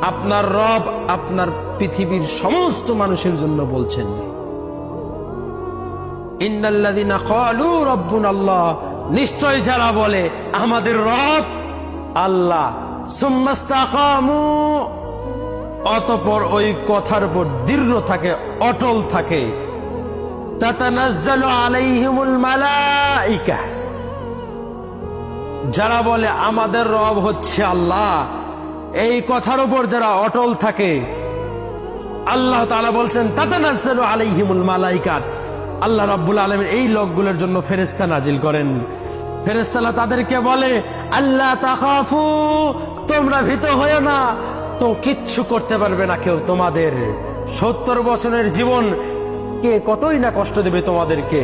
আপনার রব আপনার পৃথিবীর সমস্ত মানুষের জন্য বলছেন, ইন্নাল্লাযীনা ক্বালু রাব্বুনাল্লাহ, নিশ্চয় যারা বলে আমাদের রব আল্লাহ, সুম্মাস্তাকামু, অতঃপর ওই কথার উপর দৃঢ় থাকে, অটল থাকে, তাতানাজ্জালু আলাইহিমুল মালাইকা, যারা বলে আমাদের রব হচ্ছে আল্লাহ, এই কথার উপর যারা অটল থাকে, আল্লাহ তাআলা বলছেন তাতানাজ্জালু আলাইহিমুল মালাইকাত, আল্লাহ রাব্বুল আলামিন এই লোকগুলোর জন্য ফেরেশতা নাজিল করেন। ফেরেশতারা তাদেরকে বলে আল্লাহ তাখাফু, তোমরা ভীত হয়ো না, তো কিচ্ছু করতে পারবে না কেউ তোমাদের। 70 বছরের জীবন কে কতই না কষ্ট দেবে তোমাদেরকে,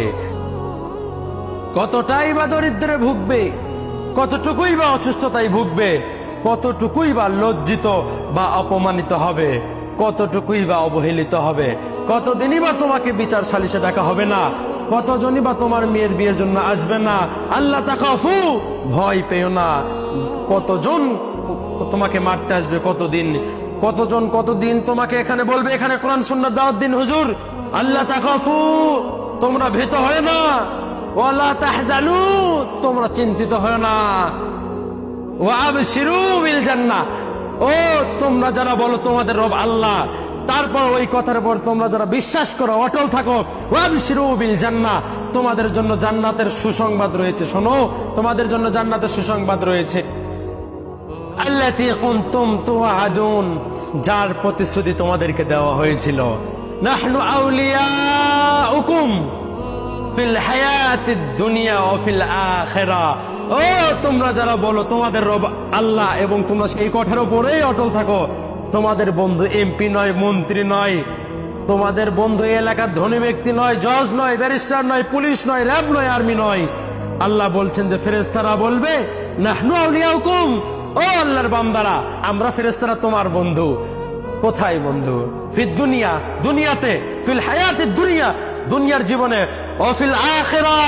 কতটাই বা দরিদ্রে ভুগবে, কতটুকুই বা অসুস্থতায় ভুগবে, কতটুকুই বা লজ্জিত বা অপমানিত হবে, কতটুকুই বা অবহেলিত হবে, কতদিনই বা তোমাকে বিচার সালিশে ডাকা হবে না, কতজনই বা তোমার মেয়ের বিয়ের জন্য আসবে না। আল্লাহ তাখাফু, ভয় পেও না। কতজন তোমাকে মারতে আসবে, কতদিন তোমাকে এখানে বলবে এখানে কোরআন সুন্নাত দাওয়াত দিন হুজুর। আল্লাহ তাখাফু, তোমরা ভীত হয় না, ওয়ালা তাহজানু, তোমরা চিন্তিত হয় না, ওয়া আবশিরু বিল জান্নাহ, ও তোমরা যারা বলো তোমাদের রব আল্লাহ, তারপর ওই কথার উপর তোমরা যারা বিশ্বাস করো, অটল থাকো, ওয়া আবশিরু বিল জান্নাহ, তোমাদের জন্য জান্নাতের সুসংবাদ রয়েছে। শোনো, তোমাদের জন্য জান্নাতের সুসংবাদ রয়েছে। আল্লাতী কুনতুম তুআদুন, যার প্রতিশ্রুতি তোমাদেরকে দেওয়া হয়েছিল। নাহনু আউলিয়াউকুম ফিল হায়াতিদ দুনিয়া ওয়া ফিল আখিরাহ, ও তোমরা যারা বলো তোমাদের রব আল্লাহ এবং তোমরা সেই কথার উপরেই অটল থাকো, তোমাদের বন্ধু এমপি নয়, মন্ত্রী নয়, তোমাদের বন্ধু এলাকার ধনী ব্যক্তি নয়, জজ নয়, ব্যারিস্টার নয়, পুলিশ নয়, র্যাব নয়, আর্মি নয়। আল্লাহ বলছেন যে ফেরেশতারা বলবে নাহনু আউলিয়াউকুম, ও আল্লাহর বান্দারা, আমরা ফেরেশতারা তোমার বন্ধু। কোথায় বন্ধু? ফিদ দুনিয়া, দুনিয়াতে, ফিল হায়াতিদ দুনিয়া, দুনিয়ার জীবনে, ও ফিল আখিরাহ,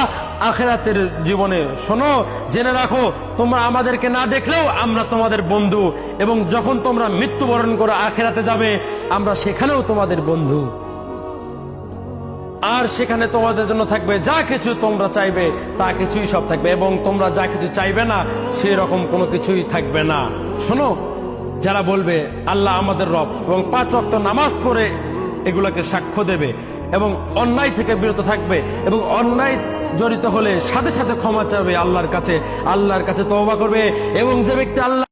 আখিরাতের জীবনে। শোনো, জেনে রাখো, তোমরা আমাদেরকে না দেখলেও আমরা তোমাদের বন্ধু, এবং যখন তোমরা মৃত্যুবরণ করে আখিরাতে যাবে, আমরা সেখানেও তোমাদের বন্ধু। আর সেখানে তোমাদের জন্য থাকবে যা কিছু তোমরা চাইবে, তা কিছুই সব থাকবে, এবং তোমরা যা কিছু চাইবে না সেরকম কোনো কিছুই থাকবে না। শোনো, যারা বলবে আল্লাহ আমাদের রব এবং 5 ওয়াক্ত নামাজ পড়ে এগুলোকে সাক্ষ্য দেবে এবং অন্যায় থেকে বিরত থাকবে এবং অন্যায় জড়িত হলে সাথে সাথে ক্ষমা চাইবে আল্লাহর কাছে তওবা করবে, এবং যে ব্যক্তি আল্লাহ